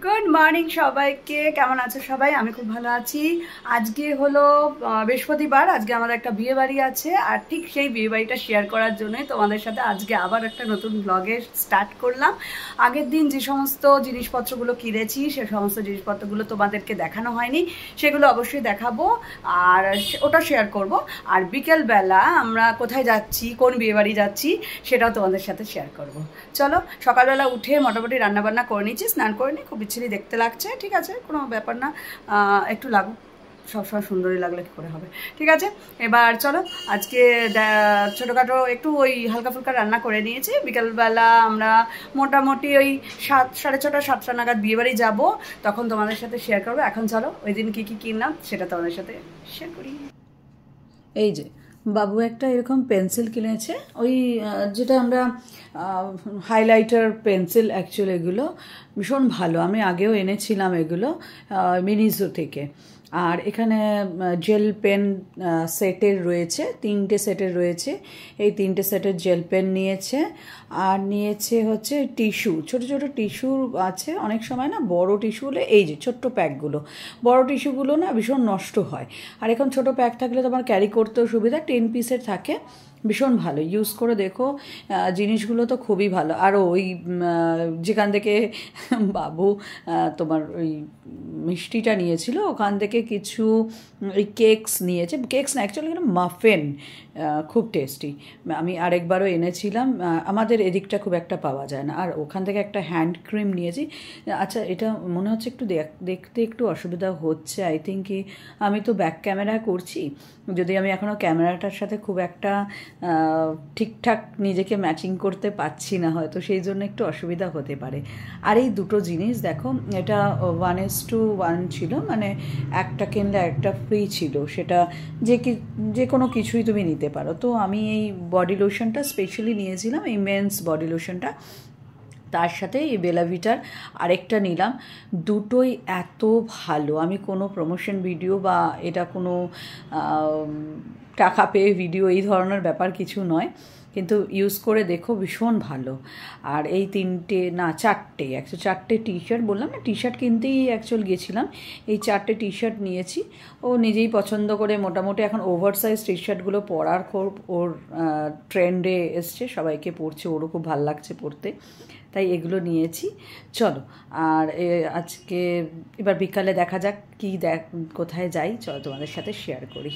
Good morning সবাইকে, কেমন আছো সবাই? আমি খুব ভালো আছি। আজকে হলো বৃহস্পতিবার, আজকে আমাদের একটা বিয়ে বাড়ি আছে, আর ঠিক সেই বিয়ে বাড়িটা শেয়ার করার জন্যই তোমাদের সাথে আজকে আবার একটা নতুন ব্লগে স্টার্ট করলাম। আগের দিন যে সমস্ত জিনিসপত্রগুলো কিনেছি সে সমস্ত জিনিসপত্রগুলো তোমাদেরকে দেখানো হয়নি, সেগুলো অবশ্যই দেখাবো আর ওটা শেয়ার করব। আর বিকেলবেলা আমরা কোথায় যাচ্ছি, কোন বিয়ে বাড়ি যাচ্ছি সেটাও তোমাদের সাথে শেয়ার করব। চলো, সকালবেলা উঠে মোটামুটি রান্নাবান্না করে নিচ্ছি, স্নান করে নিই, খুব বিচ্ছিরি দেখতে লাগছে, ঠিক আছে, কোনো ব্যাপার না, একটু লাগুক, সবসময় সুন্দরই লাগলে কী করে হবে, ঠিক আছে। এবার চলো, আজকে ছোটোখাটো একটু ওই হালকা ফুলকা রান্না করে নিয়েছি। বিকালবেলা আমরা মোটামুটি ওই 6:30 7টা নাগাদ বিয়েবাড়ি যাবো, তখন তোমাদের সাথে শেয়ার করবো। এখন চলো, ওই দিন কী কী কিনলাম সেটা তোমাদের সাথে শেয়ার করি। এই যে বাবু একটা এরকম পেন্সিল কিনেছে, ওই যেটা আমরা হাইলাইটার পেন্সিল, অ্যাকচুয়ালি এগুলো ভীষণ ভালো, আমি আগেও এনেছিলাম এগুলো মিনিজো থেকে। আর এখানে জেল পেন সেটের রয়েছে, 3টে সেটের রয়েছে, এই 3টে সেটের জেল পেন নিয়েছে। আর নিয়েছে হচ্ছে টিস্যু, ছোট ছোট টিস্যু আছে, অনেক সময় না বড় টিস্যু হলে, এই যে ছোট্ট প্যাকগুলো, বড় টিস্যুগুলো না ভীষণ নষ্ট হয়, আর এখন ছোট প্যাক থাকলে তোমার ক্যারি করতেও সুবিধা, 10 পিসের থাকে, ভীষণ ভালো, ইউজ করে দেখো, জিনিসগুলো তো খুবই ভালো। আর ওই যেখান থেকে বাবু তোমার ওই মিষ্টিটা নিয়েছিল, ওখান থেকে কিছু ওই কেকস নিয়েছে, কেকস না অ্যাকচুয়ালি মাফিন, খুব টেস্টি, আমি আরেকবারও এনেছিলাম, আমাদের এদিকটা খুব একটা পাওয়া যায় না। আর ওখান থেকে একটা হ্যান্ড ক্রিম নিয়েছি। আচ্ছা, এটা মনে হচ্ছে একটু দেখতে একটু অসুবিধা হচ্ছে, আই থিঙ্ক কি আমি তো ব্যাক ক্যামেরা করছি, যদি আমি এখনও ক্যামেরাটার সাথে খুব একটা ঠিকঠাক নিজেকে ম্যাচিং করতে পারছি না, হয়তো সেই জন্য একটু অসুবিধা হতে পারে। আর এই দুটো জিনিস দেখো, এটা 1:1 ছিল, মানে একটা কিনলে একটা ফ্রি ছিল, সেটা যে কোনো কিছুই তুমি নিতে পারো। তো আমি এই বডি লোশনটা স্পেশালি নিয়েছিলাম, এই মেন্স বডি লোশনটা, তার সাথে এই বেলাভিটার আরেকটা নিলাম, দুটোই এত ভালো। আমি কোনো প্রমোশন ভিডিও বা এটা কোনো টাকা পেয়ে ভিডিও এই ধরনের ব্যাপার কিছু নয়, কিন্তু ইউজ করে দেখো, ভীষণ ভালো। আর এই 4টে টি শার্ট, বললাম না টি শার্ট কিনতেই অ্যাকচুয়াল গেছিলাম, এই 4টে টি শার্ট নিয়েছি, ও নিজেই পছন্দ করে, মোটামুটি এখন ওভার সাইজ টি শার্টগুলো পরার খুব ওর ট্রেন্ডে এসছে, সবাইকে পরছে, ওরও খুব ভালো লাগছে পরতে, তাই এগুলো নিয়েছি। চলো, আর আজকে এবার বিকালে দেখা যাক কোথায় যাই, চলো তোমাদের সাথে শেয়ার করি।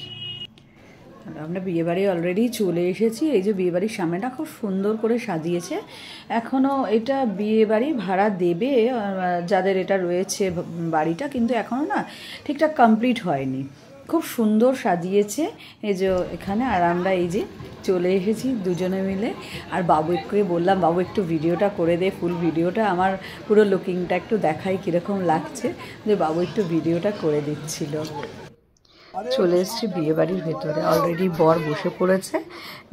আমরা বিয়েবাড়ি অলরেডি চলে এসেছি, এই যে বিয়েবাড়ির সামনেটা খুব সুন্দর করে সাজিয়েছে, এখনও এটা বিয়েবাড়ি ভাড়া দেবে যাদের এটা রয়েছে বাড়িটা, কিন্তু এখনও না ঠিকঠাক কমপ্লিট হয়নি, খুব সুন্দর সাজিয়েছে এই যে এখানে। আর আমরা এই যে চলে এসেছি দুজনে মিলে, আর বাবুকে বললাম বাবু একটু ভিডিওটা করে দে, ফুল ভিডিওটা, আমার পুরো লুকিংটা একটু দেখাই কীরকম লাগছে, যে বাবু একটু ভিডিওটা করে দিচ্ছিল। চলে এসেছি বিয়েবাড়ির ভেতরে, অলরেডি বর বসে পড়েছে,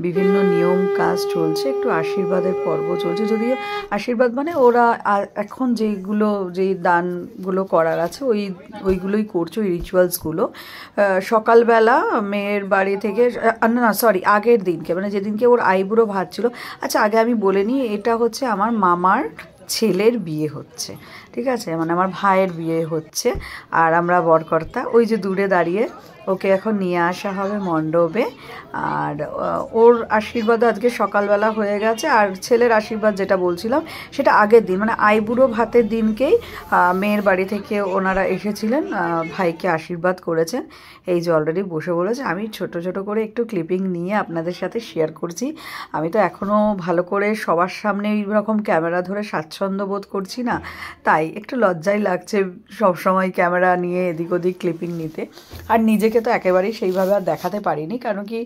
বিভিন্ন নিয়ম কাজ চলছে, একটু আশীর্বাদের পর্ব চলছে, যদিও আশীর্বাদ মানে ওরা এখন যেই দানগুলো করার আছে ওইগুলোই করছে, ওই রিচুয়ালসগুলো। সকালবেলা মেয়ের বাড়ি থেকে, না সরি, আগের দিনকে, মানে যেদিনকে ওর আইবুড়ো ভাত ছিল, আচ্ছা আগে আমি বলে নিই, এটা হচ্ছে আমার মামার ছেলের বিয়ে হচ্ছে, ঠিক আছে, মানে আমার ভাইয়ের বিয়ে হচ্ছে, আর আমরা বরকর্তা, ওই যে দূরে দাঁড়িয়ে, ওকে এখন নিয়ে আসা হবে মণ্ডপে। আর ওর আশীর্বাদ আজকে সকালবেলা হয়ে গেছে, আর ছেলের আশীর্বাদ যেটা বলছিলাম সেটা আগের দিন, মানে আইবুড়ো ভাতের দিনকেই মেয়ের বাড়ি থেকে ওনারা এসেছিলেন, ভাইকে আশীর্বাদ করেছেন। এই যে অলরেডি বসে বলেছে, আমি ছোট ছোট করে একটু ক্লিপিং নিয়ে আপনাদের সাথে শেয়ার করছি, আমি তো এখনও ভালো করে সবার সামনে এইরকম ক্যামেরা ধরে স্বাচ্ছন্দ্য বোধ করছি না, তাই একটু লজ্জাই লাগছে সবসময় ক্যামেরা নিয়ে এদিক ওদিক ক্লিপিং নিতে। আর নিজেকে তো একেবারেই সেইভাবে আর দেখাতে পারিনি, কারণ কি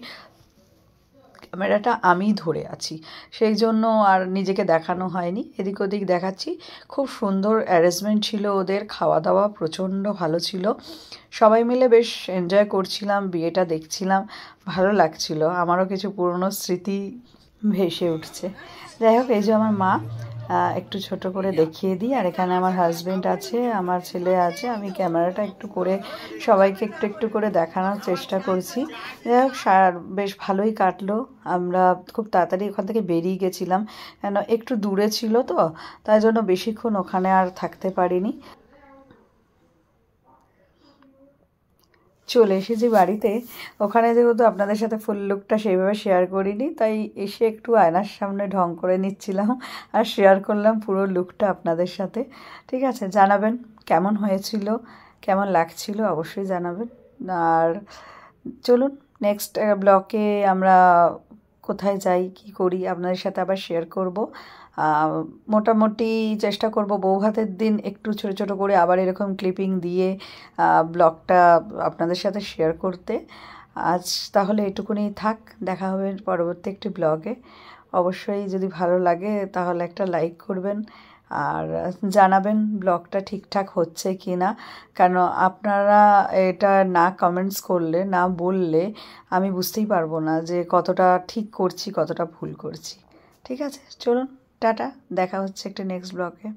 ক্যামেরাটা আমি ধরে আছি, সেই জন্য আর নিজেকে দেখানো হয়নি, এদিক ওদিক দেখাচ্ছি। খুব সুন্দর অ্যারেঞ্জমেন্ট ছিল ওদের, খাওয়া দাওয়া প্রচণ্ড ভালো ছিল, সবাই মিলে বেশ এনজয় করছিলাম, বিয়েটা দেখছিলাম, ভালো লাগছিল, আমারও কিছু পুরনো স্মৃতি ভেসে উঠছে। যাই হোক, এই যে আমার মা একটু ছোট করে দেখিয়ে দিই। আর এখানে আমার হাজবেন্ড আছে, আমার ছেলে আছে, আমি ক্যামেরাটা একটু করে সবাইকে একটু একটু করে দেখানোর চেষ্টা করছি। যাই হোক, বেশ ভালোই কাটলো। আমরা খুব তাড়াতাড়ি ওখান থেকে বেরিয়ে গেছিলাম, কেন একটু দূরে ছিল তো, তাই জন্য বেশিক্ষণ ওখানে আর থাকতে পারিনি। চলে এসেছি বাড়িতে। ওখানে যেহেতু আপনাদের সাথে ফুল লুকটা সেইভাবে শেয়ার করিনি, তাই এসে একটু আয়নার সামনে ঢং করে নিচ্ছিলাম আর শেয়ার করলাম পুরো লুকটা আপনাদের সাথে। ঠিক আছে, জানাবেন কেমন হয়েছিল, কেমন লাগছিল, অবশ্যই জানাবেন। আর চলুন নেক্সট ব্লকে আমরা কোথায় যাই কী করি আপনাদের সাথে আবার শেয়ার করব। মোটামুটি চেষ্টা করব বৌভাতের দিন একটু ছোট ছোট করে আবার এরকম ক্লিপিং দিয়ে ব্লগটা আপনাদের সাথে শেয়ার করতে। আজ তাহলে এটুকুনি থাক, দেখা হবে পরবর্তী একটি ব্লগে। অবশ্যই যদি ভালো লাগে তাহলে একটা লাইক করবেন আর জানাবেন ব্লগটা ঠিকঠাক হচ্ছে কি না, কেন আপনারা এটা না কমেন্টস করলে, না বললে আমি বুঝতেই পারবো না যে কতটা ঠিক করছি কতটা ভুল করছি। ঠিক আছে, চলুন টাটা, দেখা হচ্ছে একটা নেক্সট ব্লগে।